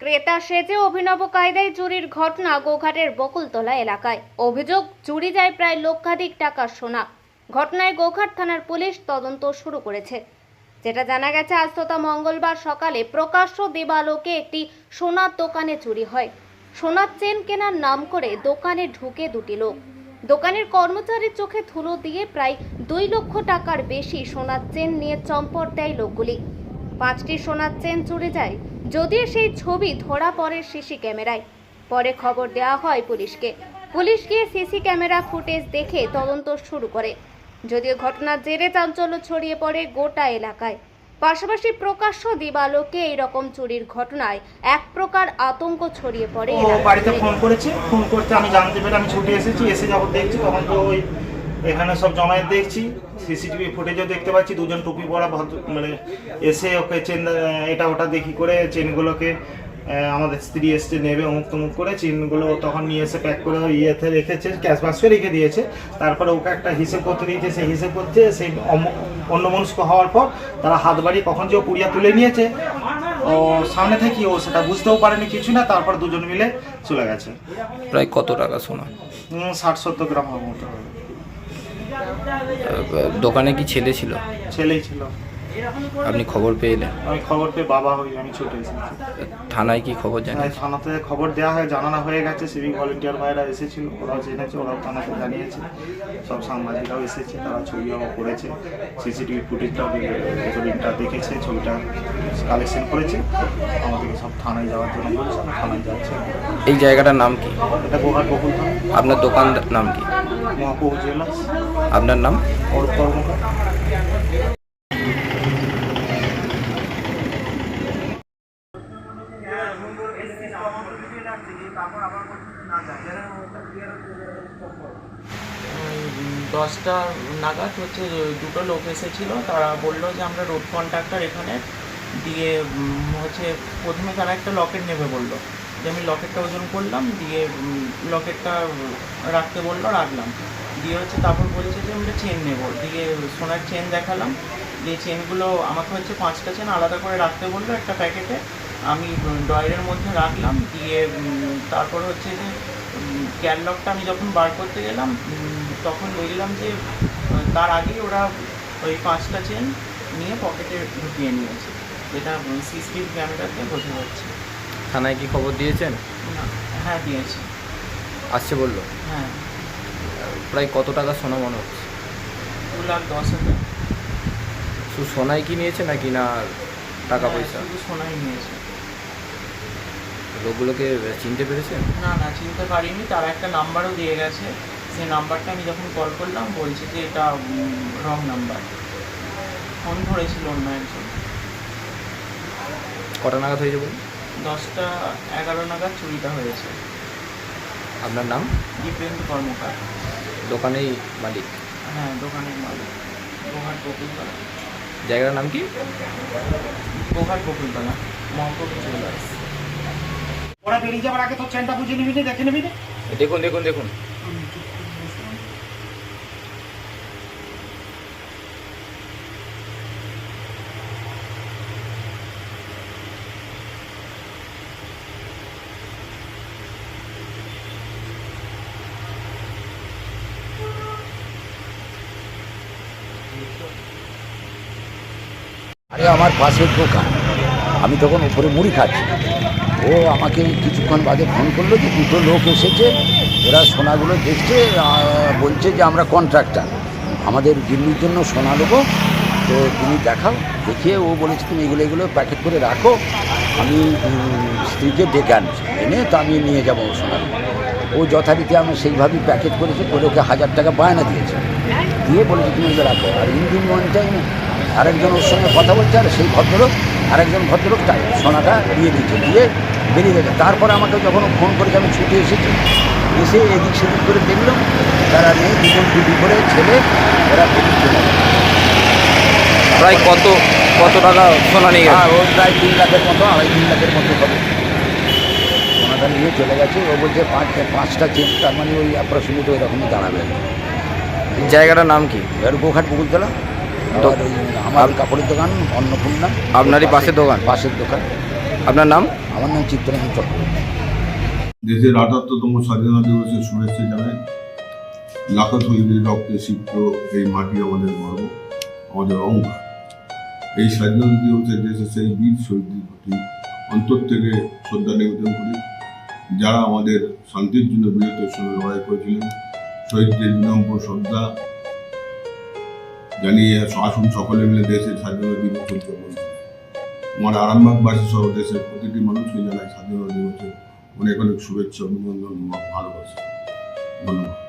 ক্রেতা সেজে অভিনব কায়দায় চুরির ঘটনা গোঘাটের বকুলতলা এলাকায়। অভিযোগ, চুরি যায় প্রায় লক্ষাধিক টাকার সোনা। ঘটনায় গোঘাট থানার পুলিশ তদন্ত শুরু করেছে। যেটা জানা গেছে, আজ তথা মঙ্গলবার সকালে প্রকাশ্য দিবালোকে একটি সোনার দোকানে চুরি হয়। সোনার চেন কেনার নাম করে দোকানে ঢুকে দুটি লোক। দোকানের কর্মচারীর চোখে ধুলো দিয়ে প্রায় 2 লক্ষ টাকার বেশি সোনার চেন নিয়ে চম্পট দেয় লোকগুলি। 5টি সোনার চেন চুরি যায়, যদিও সেই ছবি ধরা পড়ে সিসি ক্যামেরায়। পরে খবর দেওয়া হয় পুলিশকে। পুলিশ গিয়ে সিসি ক্যামেরা ফুটেজ দেখে তদন্ত শুরু করে। যদিও ঘটনার জেরে চাঞ্চল্য ছড়িয়ে পড়ে গোটা এলাকায়। পাশাপাশি প্রকাশ্য দিবালোকে এইরকম চুরির ঘটনায় এক প্রকার আতঙ্ক ছড়িয়ে পড়ে। বাড়িতে ফোন করেছে, ফোন করতে আমি জানতে পেরে আমি ছুটে এসেছি। এসে যখন দেখছি তখন তো ওই এখানে সব জমায়েত দেখছি, সিসিটিভি ফুটেজও দেখতে পাচ্ছি। দুজন টুপি পরা মানে এসে ওকে চেন এটা ওটা দেখি করে চেনগুলোকে আমাদের স্ত্রী এসছে নেবে অমুক তমুক করে চেনগুলো তখন নিয়ে এসে প্যাক করে ইয়েতে রেখেছে, ক্যাশ বাক্সে রেখে দিয়েছে। তারপরে ওকে একটা হিসেব করতে দিয়েছে, সেই হিসেব করতে সেই অন্যমনস্ক হওয়ার পর তারা হাত বাড়িয়ে কখন যে ও পুড়িয়া তুলে নিয়েছে ও সামনে থেকে ও সেটা বুঝতেও পারেনি কিছু না। তারপর দুজন মিলে চলে গেছে। প্রায় কত টাকা সোনা? 60-70 গ্রাম মতো হবে। দোকানে কি ছেলে ছিল? ছেলেই ছিল। আপনি খবর পেলেন? আমি খবর পেয়ে বাবা হই, আমি ছুটে এসেছি। থানায় কি খবর জানেন? থানাতে খবর দেওয়া হয়, জানানো হয়ে গেছে। সিভিক ভলেন্টিয়ার ভাইরা এসেছিল, ওরাও জেনেছে, ওরাও থানাতে জানিয়েছে। সব সাংবাদিকরাও এসেছে, তারা ছবিও করেছে, সিসিটিভি ফুটেজটাও রেকর্ডিংটা দেখেছে, ছবিটা কালেকশন করেছে। আমাদেরকে সব থানায় যাওয়ার জন্য বলেছে, আমি থানায় যাচ্ছি। এই জায়গাটার নাম কি? এটা গোঘাট বকুলতলা। আপনার দোকান নাম কি? মহাপ্রভু জুয়েলার্স। আপনার নাম? অরূপ কর্মকার। দশটা নাগাদ হচ্ছে দুটো লোক এসেছিলো। তারা বললো যে আমরা রোড কন্ট্রাক্টর এখানে দিয়ে হচ্ছে প্রথমে তারা একটা লকেট নেবে বললো, যে আমি লকেটটা ওজন করলাম, দিয়ে লকেটটা রাখতে বললো, রাখলাম। দিয়ে হচ্ছে তারপর বলছে যে আমরা চেন নেবো, দিয়ে সোনার চেন দেখালাম। দিয়ে চেনগুলো আমাকে হচ্ছে 5টা চেন আলাদা করে রাখতে বললো একটা প্যাকেটে। আমি ড্রয়ারের মধ্যে রাখলাম। দিয়ে তারপর হচ্ছে যে ক্যাটলগটা আমি যখন বার করতে গেলাম তখন দেখলাম যে তার আগেই ওরা ওই 5টা চেন নিয়ে পকেটে ঢুকিয়ে নিয়েছে, যেটা সিসিটিভি ক্যামেরাতে বোঝা যাচ্ছে। থানায় কি খবর দিয়েছেন? না, হ্যাঁ দিয়েছি। আসছে বললো? হ্যাঁ। প্রায় কত টাকা সোনা মনে হচ্ছে? 2,10,000। শুধু সোনাই কি নিয়েছে নাকি না টাকা পয়সা? শুধু সোনাই নিয়েছে। লোকগুলোকে চিনতে পেরেছেন? না চিনতে পারিনি। তারা একটা নাম্বারও দিয়ে গেছে, সেই নাম্বারটা আমি যখন কল করলাম বলছে যে এটা রং নাম্বার। ফোন ধরেছিল অন্য একজন। কটা নাগাদ হয়েছে বলুন? 10টা-11 নাগাদ চুরিটা হয়েছে। আপনার নাম? দীপেন্দ্র কর্মকার। দোকানেই মালিক? হ্যাঁ, দোকানের মালিক। গোঘাট বকুলতলা। জায়গার নাম কি? গোঘাট বকুলতলা, মহাপ্রভু জুয়েলার্স। ওরা বেরিয়ে যাওয়ার আগে তো চেনটা বুঝে নিবি না, দেখে নিবি না। দেখুন দেখুন দেখুন। আরে আমার পাশের দোকান, আমি তখন উপরে মুড়ি খাচ্ছি। ও আমাকে কিছুক্ষণ বাদে ফোন করলো যে দুটো লোক এসেছে, ওরা সোনাগুলো দেখছে, বলছে যে আমরা কন্ট্রাক্টর, আমাদের দিল্লির জন্য সোনা নেবো, তো তুমি দেখাও। দেখিয়ে ও বলেছে তুমি এগুলো প্যাকেট করে রাখো, আমি স্ত্রীকে ডেকে আনছি, এনে তো আমি নিয়ে যাবো সোনাগুলো। ও যথারীতি আমি সেইভাবেই প্যাকেট করেছে, করে ওকে 1000 টাকা বায়না দিয়েছে, দিয়ে বলেছে তুমি এগুলো রাখো। আর ইঞ্জিন ওয়ান টাইমে আরেকজন ওর সঙ্গে কথা বলছে, আর সেই ভদ্রলোক আরেকজন ভদ্রলোক তাই সোনাটা দিয়ে দিচ্ছে, দিয়ে বেরিয়ে গেছে। তারপরে আমাকে যখন ফোন করেছে আমি ছুটে এসেছি, এসে এদিক সেদিক করে দেখলাম তারা নেই, দুজন টুপি করে ছেলে, ওরা বেরিয়ে চলে গেছে। প্রায় কত টাকা সোনা নিয়ে গেছে? ও প্রায় 3 লাখের মতো, 2.5-3 লাখের মতো হবে। সোনাটা নিয়ে চলে গেছে। ও বলছে 5টা চেন, তার মানে ওই অ্যাপ্রক্সিমেট ওই রকমই দাঁড়াবে। জায়গাটার নাম কি? এর গোঘাট বকুলতলা। আমার কাপড়ের দোকান অন্নপূর্ণা। আপনারই পাশের দোকান? পাশের দোকান। আপনার নাম? আমার নাম চিত্তরঞ্জন চক্রবর্তী। দেশের ৭৮তম স্বাধীনতা দিবসের শুভেচ্ছা জানাই। লাখো শহীদের রক্তে সিক্ত এই মাটি আমাদের গর্ব, আমাদের অহংকার। এই স্বাধীনতা দিবসে দেশের সেই বীর শহীদদের প্রতি অন্তর থেকে শ্রদ্ধা নিবেদন করি, যারা আমাদের শান্তির জন্য বীরত্বের সঙ্গে লড়াই করেছিলেন। শহীদদের বিনম্র শ্রদ্ধা জানিয়ে আসুন সকলে মিলে দেশের স্বাধীনতা দিবস উদযাপন করি। আমার আরামবাগবাসী সহ দেশের প্রতিটি মানুষকে জানাই স্বাধীনতা দিবসের অনেক অনেক শুভেচ্ছা, অভিনন্দন, ভালোবাসা। ধন্যবাদ।